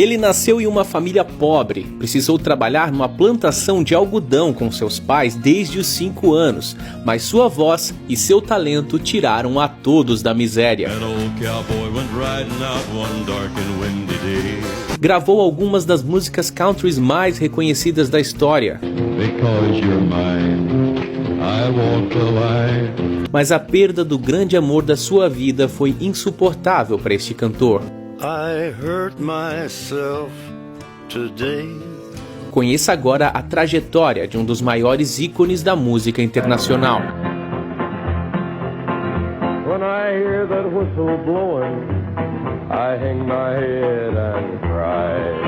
Ele nasceu em uma família pobre, precisou trabalhar numa plantação de algodão com seus pais desde os 5 anos, mas sua voz e seu talento tiraram a todos da miséria. Gravou algumas das músicas country mais reconhecidas da história. Mas a perda do grande amor da sua vida foi insuportável para este cantor. I hurt myself today. Conheça agora a trajetória de um dos maiores ícones da música internacional. When I hear that whistle blowing, I hang my head and cry.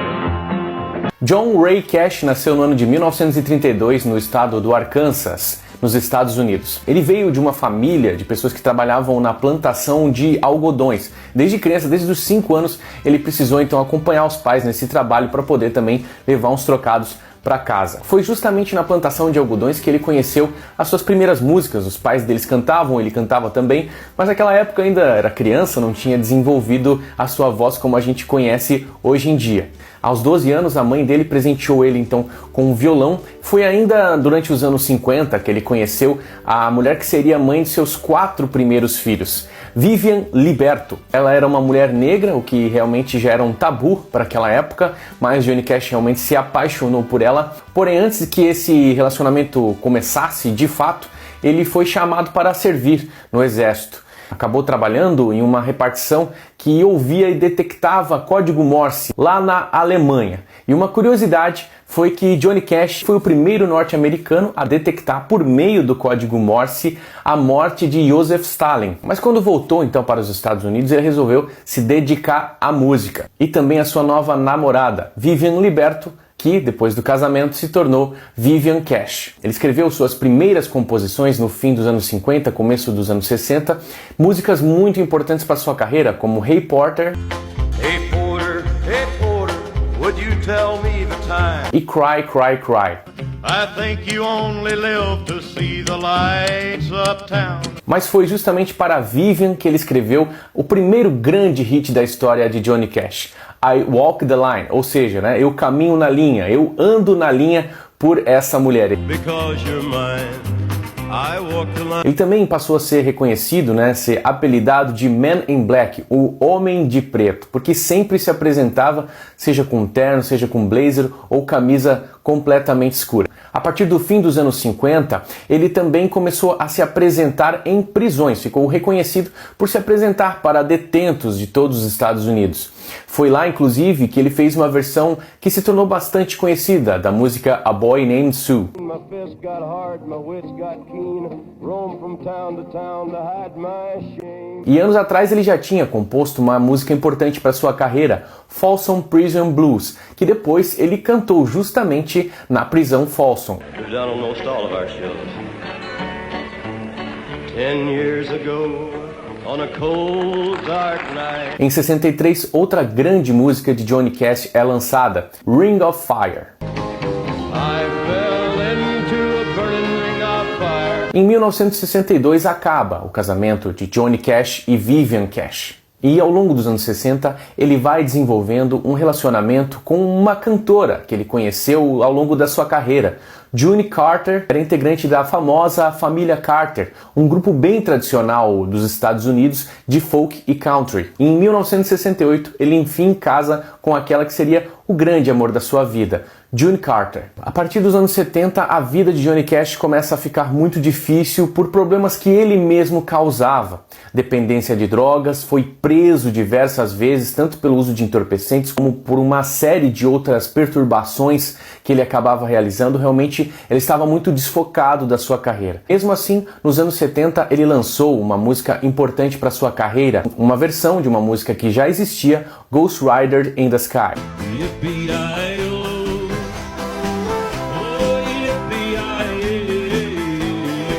John Ray Cash nasceu no ano de 1932 no estado do Arkansas, nos Estados Unidos. Ele veio de uma família de pessoas que trabalhavam na plantação de algodões. Desde criança, desde os 5 anos, ele precisou então acompanhar os pais nesse trabalho para poder também levar uns trocados para casa. Foi justamente na plantação de algodões que ele conheceu as suas primeiras músicas. Os pais deles cantavam, ele cantava também, mas naquela época ainda era criança, não tinha desenvolvido a sua voz como a gente conhece hoje em dia. Aos 12 anos, a mãe dele presenteou ele então com um violão. Foi ainda durante os anos 50 que ele conheceu a mulher que seria a mãe de seus 4 primeiros filhos, Vivian Liberto. Ela era uma mulher negra, o que realmente já era um tabu para aquela época, mas Johnny Cash realmente se apaixonou por ela. Porém, antes que esse relacionamento começasse de fato, ele foi chamado para servir no exército. Acabou trabalhando em uma repartição que ouvia e detectava código Morse lá na Alemanha. E uma curiosidade foi que Johnny Cash foi o primeiro norte-americano a detectar por meio do código Morse a morte de Joseph Stalin. Mas quando voltou então para os Estados Unidos, ele resolveu se dedicar à música. E também a sua nova namorada, Vivian Liberto, que depois do casamento se tornou Vivian Cash. Ele escreveu suas primeiras composições no fim dos anos 50, começo dos anos 60, músicas muito importantes para sua carreira, como Hey Porter, Hey Porter, would you tell me the time? e Cry, Cry, Cry. I think you only live to see the lights uptown. Mas foi justamente para Vivian que ele escreveu o primeiro grande hit da história de Johnny Cash, I Walk the Line, ou seja, eu caminho na linha, eu ando na linha por essa mulher. Because you're mine, I walk the line. Ele também passou a ser reconhecido, ser apelidado de Man in Black, o Homem de Preto, porque sempre se apresentava, seja com terno, seja com blazer ou camisa completamente escura. A partir do fim dos anos 50, ele também começou a se apresentar em prisões, ficou reconhecido por se apresentar para detentos de todos os Estados Unidos. Foi lá, inclusive, que ele fez uma versão que se tornou bastante conhecida, da música A Boy Named Sue. My fist got hard, my wits got keen, roam from town to hide my shame. E anos atrás ele já tinha composto uma música importante para sua carreira, Folsom Prison Blues, que depois ele cantou justamente na prisão Folsom. We've done almost all of our shows. 10 years ago, on a cold, dark night. Em 63, outra grande música de Johnny Cash é lançada, Ring of Fire. I fell into a burning ring of fire. Em 1962 acaba o casamento de Johnny Cash e Vivian Cash. E ao longo dos anos 60 ele vai desenvolvendo um relacionamento com uma cantora que ele conheceu ao longo da sua carreira. June Carter era integrante da famosa família Carter, um grupo bem tradicional dos Estados Unidos de folk e country. E em 1968 ele enfim casa com aquela que seria o grande amor da sua vida, June Carter. A partir dos anos 70, a vida de Johnny Cash começa a ficar muito difícil por problemas que ele mesmo causava. Dependência de drogas, foi preso diversas vezes, tanto pelo uso de entorpecentes como por uma série de outras perturbações que ele acabava realizando. Realmente ele estava muito desfocado da sua carreira. Mesmo assim, nos anos 70, ele lançou uma música importante para sua carreira, uma versão de uma música que já existia, Ghost Rider in the Sky.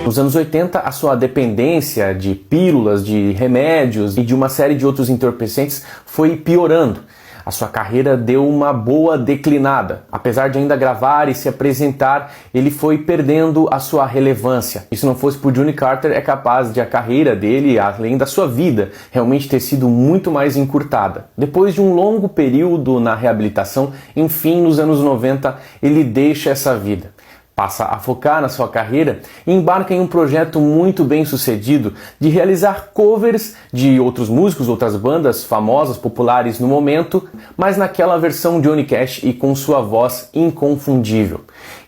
Nos anos 80, a sua dependência de pílulas, de remédios e de uma série de outros entorpecentes foi piorando. A sua carreira deu uma boa declinada. Apesar de ainda gravar e se apresentar, ele foi perdendo a sua relevância. E se não fosse por Johnny Carter, é capaz de a carreira dele, além da sua vida, realmente ter sido muito mais encurtada. Depois de um longo período na reabilitação, enfim, nos anos 90, ele deixa essa vida. Passa a focar na sua carreira e embarca em um projeto muito bem sucedido de realizar covers de outros músicos, outras bandas famosas, populares no momento, mas naquela versão Johnny Cash e com sua voz inconfundível.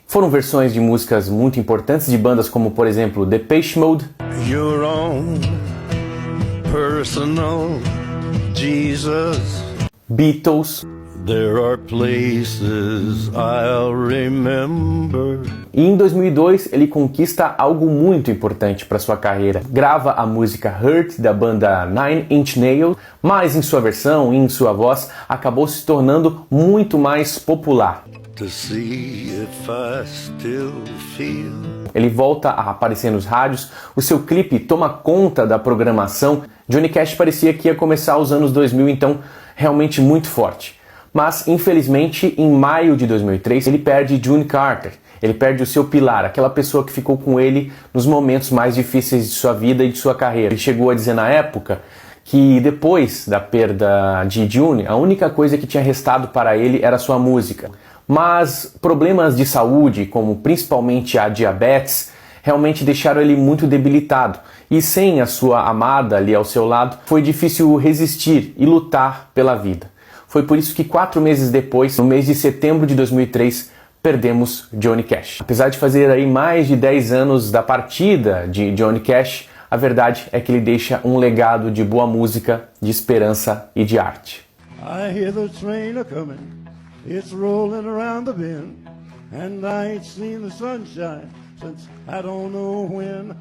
Foram versões de músicas muito importantes de bandas como, por exemplo, Depeche Mode, Your own personal Jesus. Beatles, There are places I'll remember. e em 2002 ele conquista algo muito importante para sua carreira. Grava a música Hurt da banda Nine Inch Nails, mas em sua versão e em sua voz acabou se tornando muito mais popular. To see if I still feel. Ele volta a aparecer nos rádios, o seu clipe toma conta da programação. Johnny Cash parecia que ia começar os anos 2000, então realmente muito forte. Mas, infelizmente, em maio de 2003, ele perde Johnny Carter. Ele perde o seu pilar, aquela pessoa que ficou com ele nos momentos mais difíceis de sua vida e de sua carreira. Ele chegou a dizer na época que depois da perda de Johnny, a única coisa que tinha restado para ele era sua música. Mas problemas de saúde, como principalmente a diabetes, realmente deixaram ele muito debilitado. E sem a sua amada ali ao seu lado, foi difícil resistir e lutar pela vida. Foi por isso que 4 meses depois, no mês de setembro de 2003, perdemos Johnny Cash. Apesar de fazer aí mais de 10 anos da partida de Johnny Cash, a verdade é que ele deixa um legado de boa música, de esperança e de arte. I hear the train a-comin', it's rolling around the bend, and I ain't seen the sunshine since I don't know when.